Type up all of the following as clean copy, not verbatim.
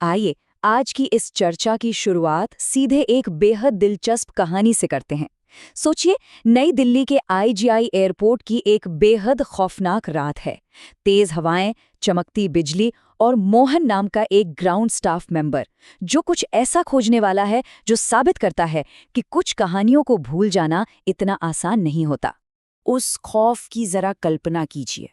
आइए आज की इस चर्चा की शुरुआत सीधे एक बेहद दिलचस्प कहानी से करते हैं। सोचिए, नई दिल्ली के आईजीआई एयरपोर्ट की एक बेहद खौफनाक रात है। तेज हवाएं, चमकती बिजली और मोहन नाम का एक ग्राउंड स्टाफ मेंबर, जो कुछ ऐसा खोजने वाला है जो साबित करता है कि कुछ कहानियों को भूल जाना इतना आसान नहीं होता। उस खौफ की जरा कल्पना कीजिए।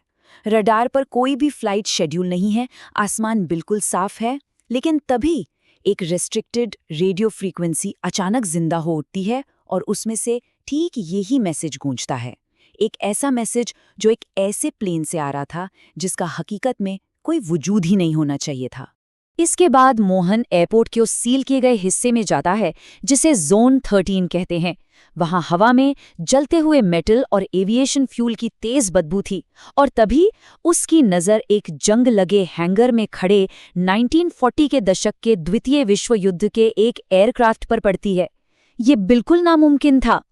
रडार पर कोई भी फ्लाइट शेड्यूल नहीं है, आसमान बिल्कुल साफ है, लेकिन तभी एक रेस्ट्रिक्टेड रेडियो फ्रीक्वेंसी अचानक जिंदा हो उठती है और उसमें से ठीक यही मैसेज गूंजता है। एक ऐसा मैसेज जो एक ऐसे प्लेन से आ रहा था जिसका हकीकत में कोई वजूद ही नहीं होना चाहिए था। इसके बाद मोहन एयरपोर्ट के उस सील किए गए हिस्से में जाता है जिसे जोन 13 कहते हैं। वहां हवा में जलते हुए मेटल और एविएशन फ्यूल की तेज बदबू थी और तभी उसकी नज़र एक जंग लगे हैंगर में खड़े 1940 के दशक के द्वितीय विश्व युद्ध के एक एयरक्राफ्ट पर पड़ती है। ये बिल्कुल नामुमकिन था।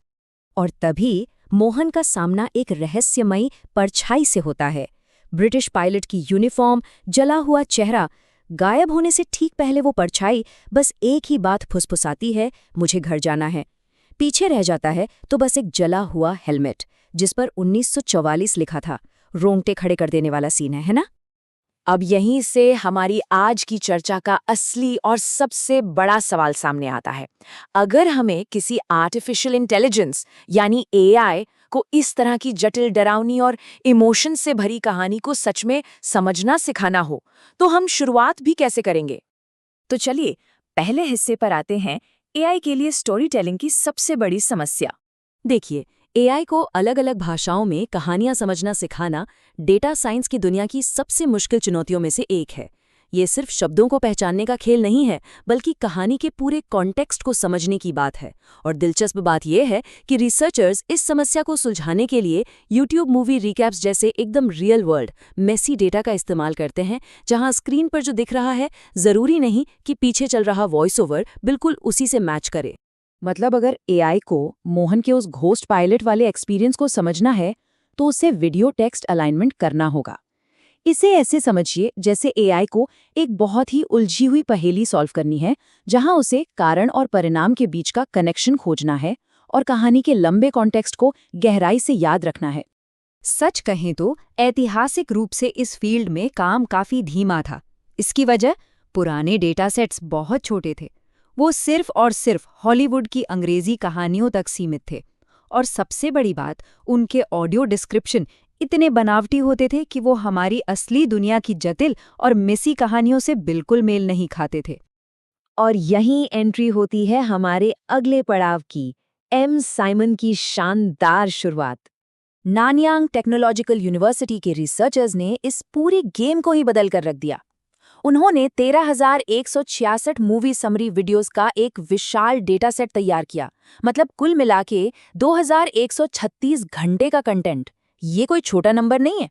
और तभी मोहन का सामना एक रहस्यमयी परछाई से होता है। ब्रिटिश पायलट की यूनिफॉर्म, जला हुआ चेहरा, गायब होने से ठीक पहले वो परछाई बस एक ही बात फुसफुसाती है, मुझे घर जाना है। पीछे रह जाता है तो बस एक जला हुआ हेलमेट जिस पर 1944 लिखा था। रोंगटे खड़े कर देने वाला सीन है ना? अब यहीं से हमारी आज की चर्चा का असली और सबसे बड़ा सवाल सामने आता है। अगर हमें किसी आर्टिफिशियल इंटेलिजेंस यानी एआई को इस तरह की जटिल, डरावनी और इमोशन से भरी कहानी को सच में समझना सिखाना हो, तो हम शुरुआत भी कैसे करेंगे? तो चलिए पहले हिस्से पर आते हैं, एआई के लिए स्टोरी टेलिंग की सबसे बड़ी समस्या। देखिए, एआई को अलग अलग भाषाओं में कहानियां समझना सिखाना डेटा साइंस की दुनिया की सबसे मुश्किल चुनौतियों में से एक है। ये सिर्फ शब्दों को पहचानने का खेल नहीं है, बल्कि कहानी के पूरे कॉन्टेक्स्ट को समझने की बात है। और दिलचस्प बात यह है कि रिसर्चर्स इस समस्या को सुलझाने के लिए यूट्यूब मूवी रिकैप्स जैसे एकदम रियल वर्ल्ड मेसी डेटा का इस्तेमाल करते हैं, जहां स्क्रीन पर जो दिख रहा है जरूरी नहीं कि पीछे चल रहा वॉइस ओवर बिल्कुल उसी से मैच करे। मतलब अगर एआई को मोहन के उस घोस्ट पायलट वाले एक्सपीरियंस को समझना है तो उसे वीडियो टेक्स्ट अलाइनमेंट करना होगा। इसे ऐसे समझिए जैसे एआई को एक बहुत ही उलझी हुई पहेली सॉल्व करनी है, जहां उसे कारण और परिणाम के बीच का कनेक्शन खोजना है और कहानी के लंबे कॉन्टेक्स्ट को गहराई से याद रखना है। सच कहें तो ऐतिहासिक रूप से इस फील्ड में काम काफी धीमा था। इसकी वजह पुराने डेटा सेट्स बहुत छोटे थे। वो सिर्फ और सिर्फ हॉलीवुड की अंग्रेजी कहानियों तक सीमित थे। और सबसे बड़ी बात, उनके ऑडियो डिस्क्रिप्शन इतने बनावटी होते थे कि वो हमारी असली दुनिया की जटिल और मेसी कहानियों से बिल्कुल मेल नहीं खाते थे। और यहीं एंट्री होती है हमारे अगले पड़ाव की, एम साइमन की शानदार शुरुआत। नानयांग टेक्नोलॉजिकल यूनिवर्सिटी के रिसर्चर्स ने इस पूरी गेम को ही बदल कर रख दिया। उन्होंने 13,166 मूवी समरी वीडियोस का एक विशाल डेटा सेट तैयार किया। मतलब कुल मिला के 2,136 घंटे का कंटेंट। ये कोई छोटा नंबर नहीं है।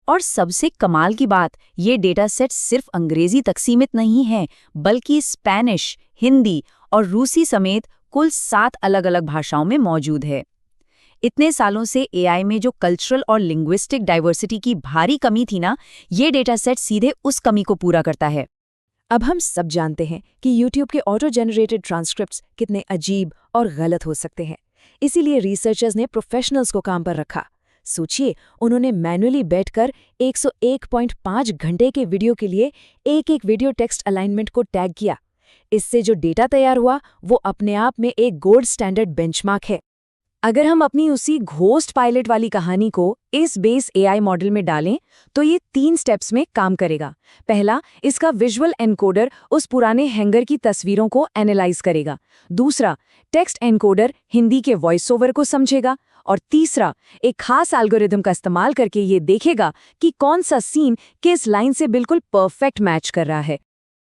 और सबसे कमाल की बात, ये डेटा सेट सिर्फ अंग्रेजी तक सीमित नहीं है, बल्कि स्पेनिश, हिंदी और रूसी समेत कुल 7 अलग-अलग भाषाओं में मौजूद है। इतने सालों से एआई में जो कल्चरल और लिंग्विस्टिक डाइवर्सिटी की भारी कमी थी ना, ये डेटा सेट सीधे उस कमी को पूरा करता है। अब हम सब जानते हैं कि YouTube के ऑटो जनरेटेड ट्रांसक्रिप्ट्स कितने अजीब और गलत हो सकते हैं। इसीलिए रिसर्चर्स ने प्रोफेशनल्स को काम पर रखा। सोचिए, उन्होंने मैन्युअली बैठकर 101.5 घंटे के वीडियो के लिए एक-एक वीडियो टेक्स्ट अलाइनमेंट को टैग किया। इससे जो डेटा तैयार हुआ वो अपने आप में एक गोल्ड स्टैंडर्ड बेंचमार्क है। अगर हम अपनी उसी घोस्ट पायलट वाली कहानी को इस बेस एआई मॉडल में डालें तो ये 3 स्टेप्स में काम करेगा। पहला, इसका विजुअल एनकोडर उस पुराने हैंगर की तस्वीरों को एनालाइज करेगा। दूसरा, टेक्स्ट एनकोडर हिंदी के वॉइस ओवर को समझेगा। और तीसरा, एक खास एल्गोरिदम का इस्तेमाल करके ये देखेगा कि कौन सा सीन किस लाइन से बिल्कुल परफेक्ट मैच कर रहा है।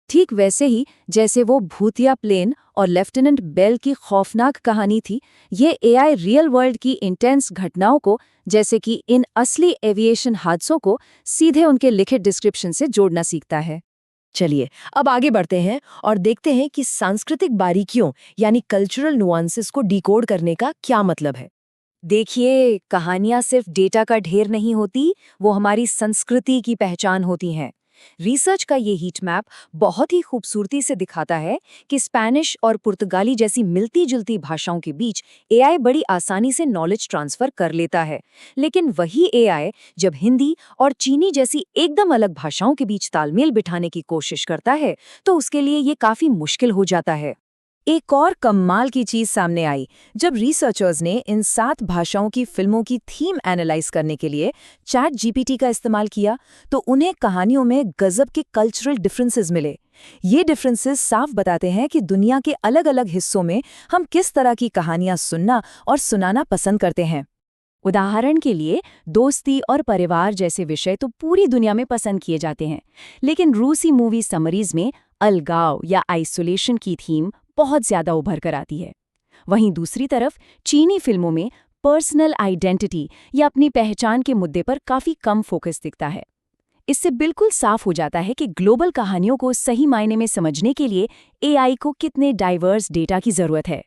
ठीक वैसे ही जैसे वो भूतिया प्लेन और लेफ्टिनेंट बेल की खौफनाक कहानी थी, ये एआई रियल वर्ल्ड की इंटेंस घटनाओं को, जैसे कि इन असली एविएशन हादसों को, सीधे उनके लिखित डिस्क्रिप्शन से जोड़ना सीखता है। चलिए अब आगे बढ़ते हैं और देखते हैं कि सांस्कृतिक बारीकियों यानी कल्चरल नुआंसेस को डिकोड करने का क्या मतलब है। देखिए, कहानियां सिर्फ डेटा का ढेर नहीं होती, वो हमारी संस्कृति की पहचान होती हैं। रिसर्च का ये हीट मैप बहुत ही खूबसूरती से दिखाता है कि स्पेनिश और पुर्तगाली जैसी मिलती-जुलती भाषाओं के बीच एआई बड़ी आसानी से नॉलेज ट्रांसफर कर लेता है। लेकिन वही एआई जब हिंदी और चीनी जैसी एकदम अलग भाषाओं के बीच तालमेल बिठाने की कोशिश करता है, तो उसके लिए ये काफी मुश्किल हो जाता है। एक और कमाल की चीज सामने आई जब रिसर्चर्स ने इन 7 भाषाओं की फिल्मों की थीम एनालाइज करने के लिए चैट जीपीटी का इस्तेमाल किया, तो उन्हें कहानियों में गजब के कल्चरल डिफरेंसेस मिले। ये डिफरेंसेस साफ बताते हैं कि दुनिया के अलग-अलग हिस्सों में हम किस तरह की कहानियां सुनना और सुनाना पसंद करते हैं। उदाहरण के लिए दोस्ती और परिवार जैसे विषय तो पूरी दुनिया में पसंद किए जाते हैं, लेकिन रूसी मूवी समरीज में अलगाव या आइसोलेशन की थीम बहुत ज्यादा उभर कर आती है। वहीं दूसरी तरफ चीनी फिल्मों में पर्सनल आइडेंटिटी या अपनी पहचान के मुद्दे पर काफी कम फोकस दिखता है। इससे बिल्कुल साफ हो जाता है कि ग्लोबल कहानियों को सही मायने में समझने के लिए एआई को कितने डाइवर्स डेटा की जरूरत है।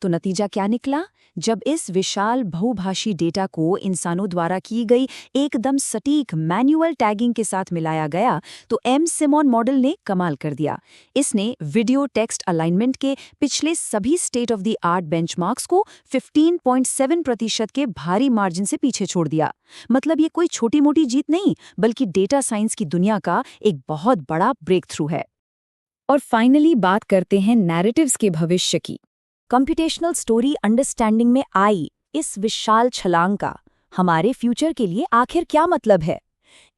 तो नतीजा क्या निकला? जब इस विशाल बहुभाषी डेटा को इंसानों द्वारा की गई एकदम सटीक मैन्युअल टैगिंग के साथ मिलाया गया, तो एम सिमोन मॉडल ने कमाल कर दिया। इसने वीडियो टेक्स्ट अलाइनमेंट के पिछले सभी state of the art benchmarks को 15.7% के भारी मार्जिन से पीछे छोड़ दिया। मतलब ये कोई छोटी मोटी जीत नहीं, बल्कि डेटा साइंस की दुनिया का एक बहुत बड़ा ब्रेक थ्रू है। और फाइनली बात करते हैं नैरेटिव्स के भविष्य की। कंप्यूटेशनल स्टोरी अंडरस्टैंडिंग में आई इस विशाल छलांग का हमारे फ्यूचर के लिए आखिर क्या मतलब है?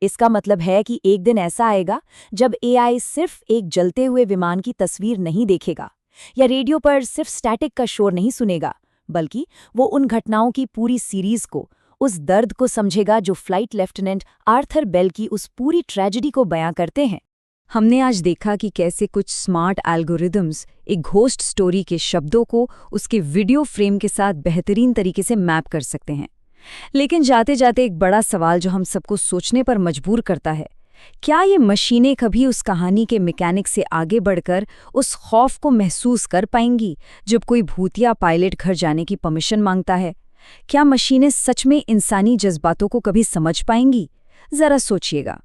इसका मतलब है कि एक दिन ऐसा आएगा जब एआई सिर्फ एक जलते हुए विमान की तस्वीर नहीं देखेगा या रेडियो पर सिर्फ स्टैटिक का शोर नहीं सुनेगा, बल्कि वो उन घटनाओं की पूरी सीरीज को, उस दर्द को समझेगा जो फ्लाइट लेफ्टिनेंट आर्थर बेल की उस पूरी ट्रेजेडी को बयां करते हैं। हमने आज देखा कि कैसे कुछ स्मार्ट एल्गोरिदम्स एक घोस्ट स्टोरी के शब्दों को उसके वीडियो फ्रेम के साथ बेहतरीन तरीके से मैप कर सकते हैं। लेकिन जाते जाते एक बड़ा सवाल जो हम सबको सोचने पर मजबूर करता है, क्या ये मशीनें कभी उस कहानी के मैकेनिक से आगे बढ़कर उस खौफ को महसूस कर पाएंगी जब कोई भूतिया पायलट घर जाने की परमिशन मांगता है? क्या मशीनें सच में इंसानी जज्बातों को कभी समझ पाएंगी? जरा सोचिएगा।